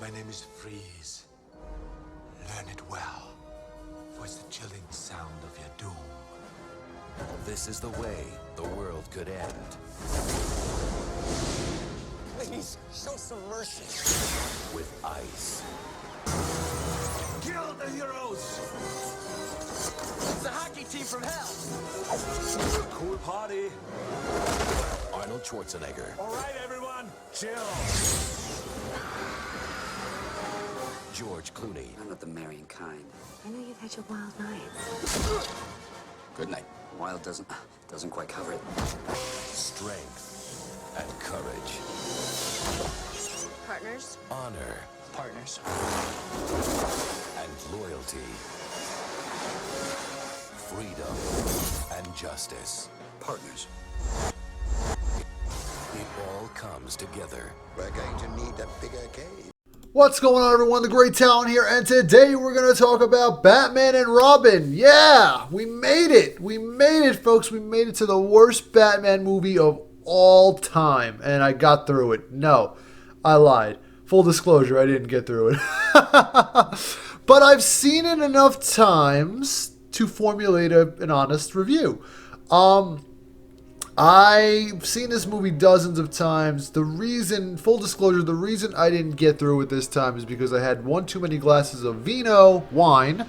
My name is Freeze. Learn it well, for it's the chilling sound of your doom. This is the way the world could end. Please, show some mercy. With ice. Kill the heroes! It's a hockey team from hell. Cool party. Arnold Schwarzenegger. All right, everyone, chill. George Clooney. I'm not the marrying kind. I know you've had your wild nights. Good night. Wild doesn't quite cover it. Strength and courage. Partners? Honor Partners. and loyalty. Freedom and justice. Partners. It all comes together. We're going to need a bigger cave. What's going on, everyone? The Great Talent here, and today we're going to talk about Batman and Robin. Yeah, we made it. We made it, folks. We made it to the worst Batman movie of all time, and I got through it. No, I lied. Full disclosure, I didn't get through it. But I've seen it enough times to formulate an honest review. I've seen this movie dozens of times. Full disclosure, the reason I didn't get through it this time is because I had one too many glasses of vino, wine,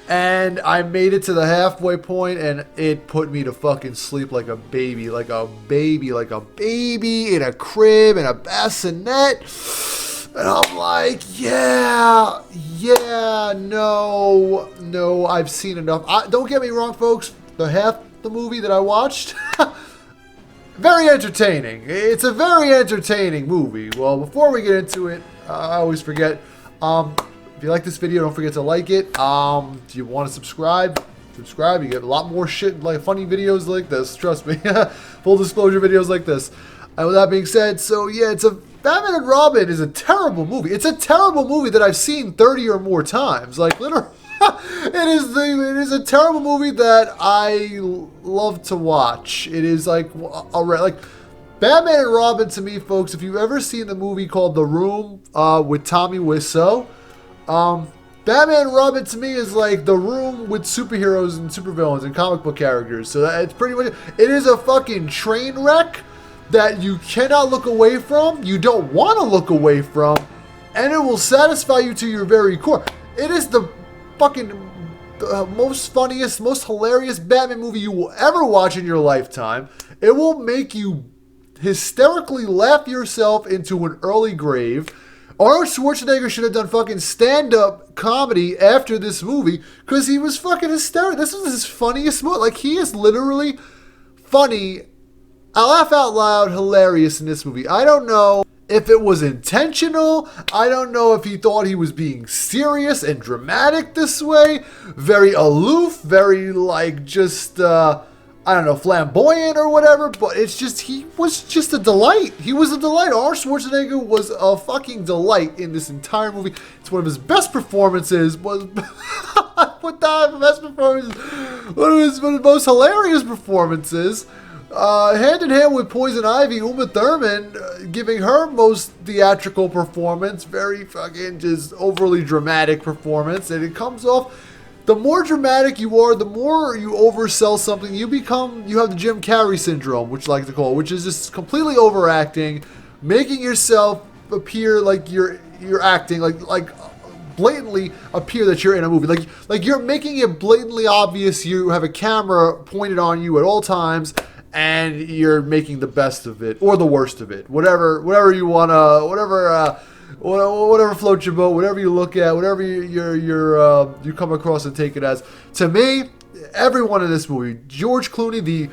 and I made it to the halfway point, and it put me to fucking sleep like a baby in a crib, in a bassinet. And I'm like, no, I've seen enough. Don't get me wrong, folks. The movie that I watched, very entertaining. It's a very entertaining movie. Well, before we get into it, I always forget. If you like this video, don't forget to like it. If you want to subscribe. You get a lot more shit, like funny videos like this. Trust me. Full disclosure videos like this. And with that being said, so yeah, Batman and Robin is a terrible movie. It's a terrible movie that I've seen 30 or more times. Like, literally. It is a terrible movie that I love to watch. It is like Batman and Robin to me, folks. If you've ever seen the movie called The Room with Tommy Wiseau, Batman and Robin to me is like The Room with superheroes and supervillains and comic book characters. So it's pretty much it is a fucking train wreck that you cannot look away from. You don't want to look away from, and it will satisfy you to your very core. It is the fucking most funniest, most hilarious Batman movie you will ever watch in your lifetime. It will make you hysterically laugh yourself into an early grave. Arnold Schwarzenegger should have done fucking stand-up comedy after this movie because he was fucking hysterical. This was his funniest movie. Like, he is literally funny. I laugh out loud, hilarious in this movie. I don't know if it was intentional. I don't know if he thought he was being serious and dramatic this way. Very aloof, very flamboyant or whatever. But it's just, he was just a delight. He was a delight. Arnold Schwarzenegger was a fucking delight in this entire movie. It's one of his best performances. One of his most hilarious performances. Hand in hand with Poison Ivy, Uma Thurman giving her most theatrical performance, very fucking just overly dramatic performance, and it comes off. The more dramatic you are, the more you oversell something, you have the Jim Carrey syndrome, which I like to call it, which is just completely overacting, making yourself appear like you're acting, like blatantly appear that you're in a movie, like you're making it blatantly obvious you have a camera pointed on you at all times. And you're making the best of it or the worst of it, whatever you wanna, whatever floats your boat, whatever you look at, whatever you come across and take it as. To me, everyone in this movie, George Clooney,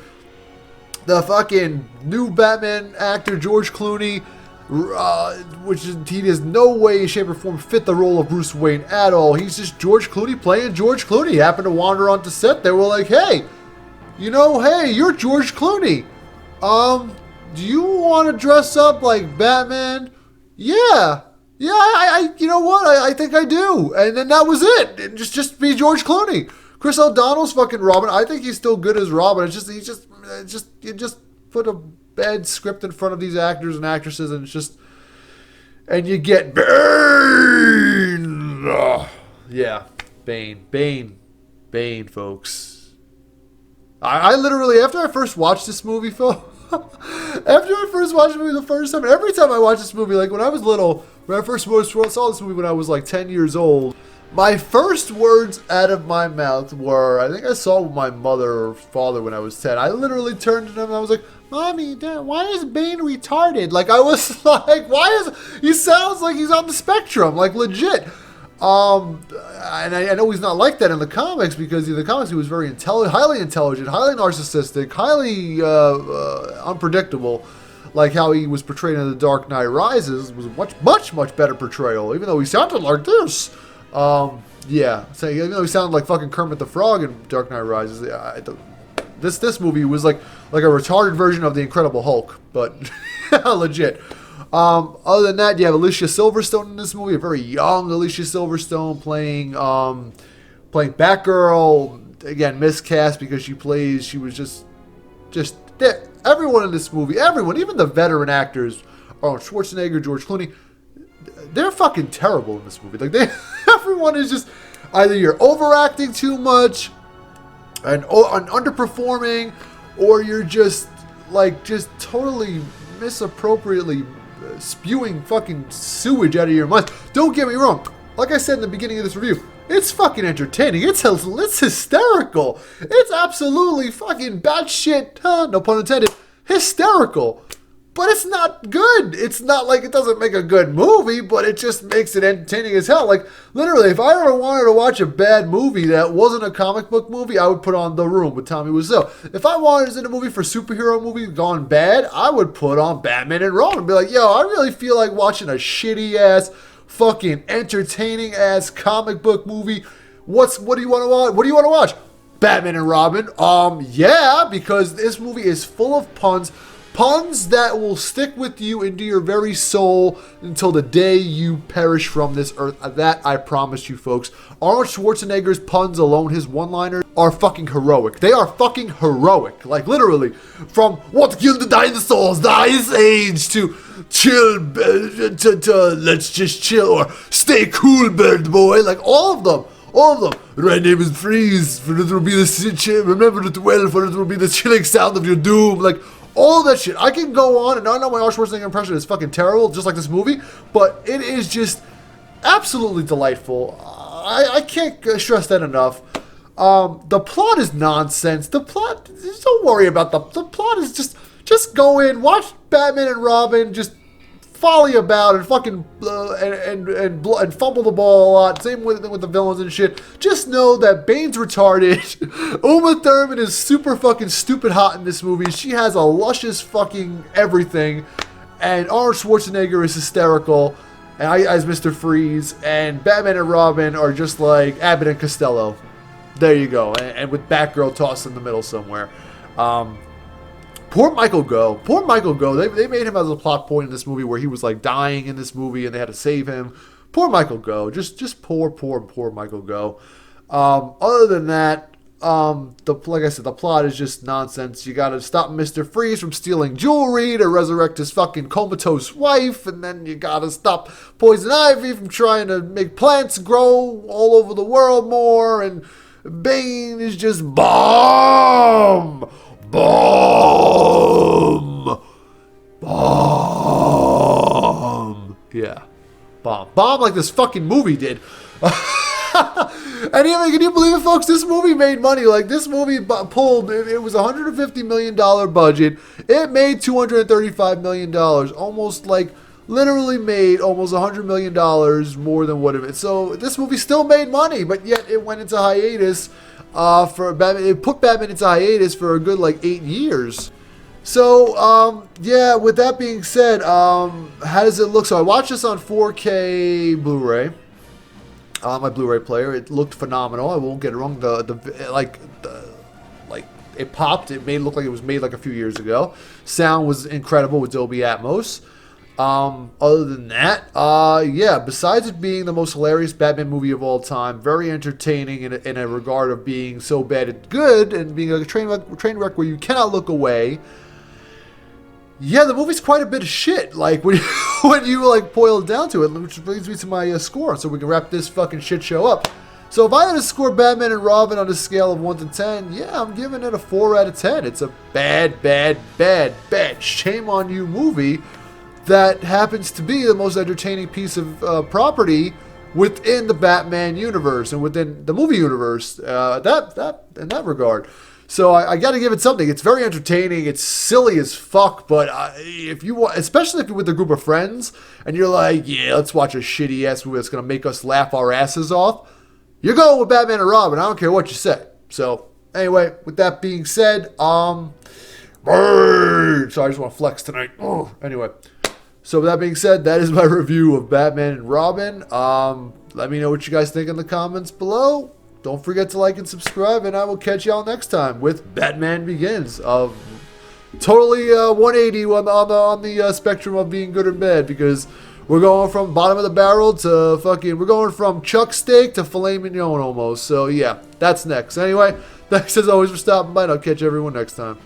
the fucking new Batman actor, George Clooney, he has no way, shape, or form fit the role of Bruce Wayne at all. He's just George Clooney playing George Clooney. He happened to wander onto set. They were like, hey, you're George Clooney. Do you want to dress up like Batman? Yeah, I you know what? I think I do. And then that was it. And just be George Clooney. Chris O'Donnell's fucking Robin. I think he's still good as Robin. It's just you just put a bad script in front of these actors and actresses, and you get bang. Yeah. Bane, folks. I literally, after I first watched this movie, folks, after I first watched the movie the first time, every time I watch this movie, like when I was little, when I first saw this movie when I was like 10 years old, my first words out of my mouth were, I think I saw it with my mother or father when I was 10. I literally turned to them and I was like, Mommy, Dad, why is Bane retarded? Like, I was like, he sounds like he's on the spectrum, like legit. And I know he's not like that in the comics, because in the comics he was very highly intelligent, highly narcissistic, highly unpredictable. Like how he was portrayed in The Dark Knight Rises was a much better portrayal, even though he sounded like this. Yeah, so even though he sounded like fucking Kermit the Frog in Dark Knight Rises, this movie was like a retarded version of the Incredible Hulk, but legit. Other than that, you have Alicia Silverstone in this movie, a very young Alicia Silverstone playing Batgirl. Again, miscast because she was just everyone in this movie, even the veteran actors, Arnold Schwarzenegger, George Clooney, they're fucking terrible in this movie. Like everyone is just either you're overacting too much and underperforming, or you're just totally misappropriately spewing fucking sewage out of your mind. Don't get me wrong. Like I said in the beginning of this review, it's fucking entertaining. It's hysterical. It's absolutely fucking batshit, no pun intended, hysterical. But it's not good. It's not like it doesn't make a good movie, but it just makes it entertaining as hell. Like, literally, if I ever wanted to watch a bad movie that wasn't a comic book movie, I would put on The Room with Tommy Wiseau. If I wanted to see a movie for superhero movie gone bad, I would put on Batman and Robin and be like, yo, I really feel like watching a shitty-ass, fucking entertaining-ass comic book movie. What do you want to watch? What do you want to watch? Batman and Robin. Yeah, because this movie is full of puns. Puns that will stick with you into your very soul until the day you perish from this earth. That I promise you, folks. Arnold Schwarzenegger's puns alone, his one-liners, are fucking heroic. They are fucking heroic. Like, literally. From what killed the dinosaurs, the Ice Age, to chill, to let's just chill, or stay cool, bird boy. Like, all of them. All of them. My name is Freeze, for it will be the remember it well, for it will be the chilling sound of your doom. Like, all that shit. I can go on, and I know my Arnold Schwarzenegger impression is fucking terrible, just like this movie, but it is just absolutely delightful. I can't stress that enough. The plot is nonsense. The plot, just don't worry about the plot is just go in, watch Batman and Robin, just folly about and fucking and fumble the ball a lot. Same with the villains and shit. Just know that Bane's retarded. Uma Thurman is super fucking stupid hot in this movie. She has a luscious fucking everything, and Arnold Schwarzenegger is hysterical, and I as Mr. Freeze, and Batman and Robin are just like Abbott and Costello. There you go, and with Batgirl tossed in the middle somewhere. Poor Michael Gough. Poor Michael Gough. They made him as a plot point in this movie where he was like dying in this movie and they had to save him. Poor Michael Gough. Just poor Michael Gough. Other than that, like I said, the plot is just nonsense. You gotta stop Mr. Freeze from stealing jewelry to resurrect his fucking comatose wife, and then you gotta stop Poison Ivy from trying to make plants grow all over the world more, and Bane is just bomb! Yeah. Bomb like this fucking movie did. And even, can you believe it, folks? This movie made money. Like, this movie pulled, it was a $150 million budget. It made $235 million. Almost like, literally made almost $100 million more than what it. So, this movie still made money, but yet it went into hiatus. For Batman, it put Batman into hiatus for a good 8 years. So, yeah, with that being said, how does it look? So I watched this on 4K Blu-ray, my Blu-ray player. It looked phenomenal. I won't get it wrong. It popped. It made it look like it was made a few years ago. Sound was incredible with Dolby Atmos. Other than that, yeah, besides it being the most hilarious Batman movie of all time, very entertaining in a regard of being so bad it's good, and being a train wreck where you cannot look away, yeah, the movie's quite a bit of shit. Like when when you like boil it down to it, which brings me to my score, so we can wrap this fucking shit show up. So if I had to score Batman and Robin on a scale of 1 to 10, yeah, I'm giving it a 4 out of 10. It's a bad, bad, bad, bad, shame on you movie that happens to be the most entertaining piece of property within the Batman universe and within the movie universe. That in that regard. So I got to give it something. It's very entertaining. It's silly as fuck, but if you want, especially if you're with a group of friends and you're like, yeah, let's watch a shitty ass movie that's gonna make us laugh our asses off. You're going with Batman and Robin. I don't care what you say. So, anyway, with that being said, sorry, I just want to flex tonight. Oh, anyway. So, with that being said, that is my review of Batman and Robin. Let me know what you guys think in the comments below. Don't forget to like and subscribe, and I will catch y'all next time with Batman Begins. Totally 180 on the spectrum of being good or bad, because we're going from bottom of the barrel to we're going from chuck steak to filet mignon almost. So yeah, that's next. Anyway, thanks as always for stopping by, and I'll catch everyone next time.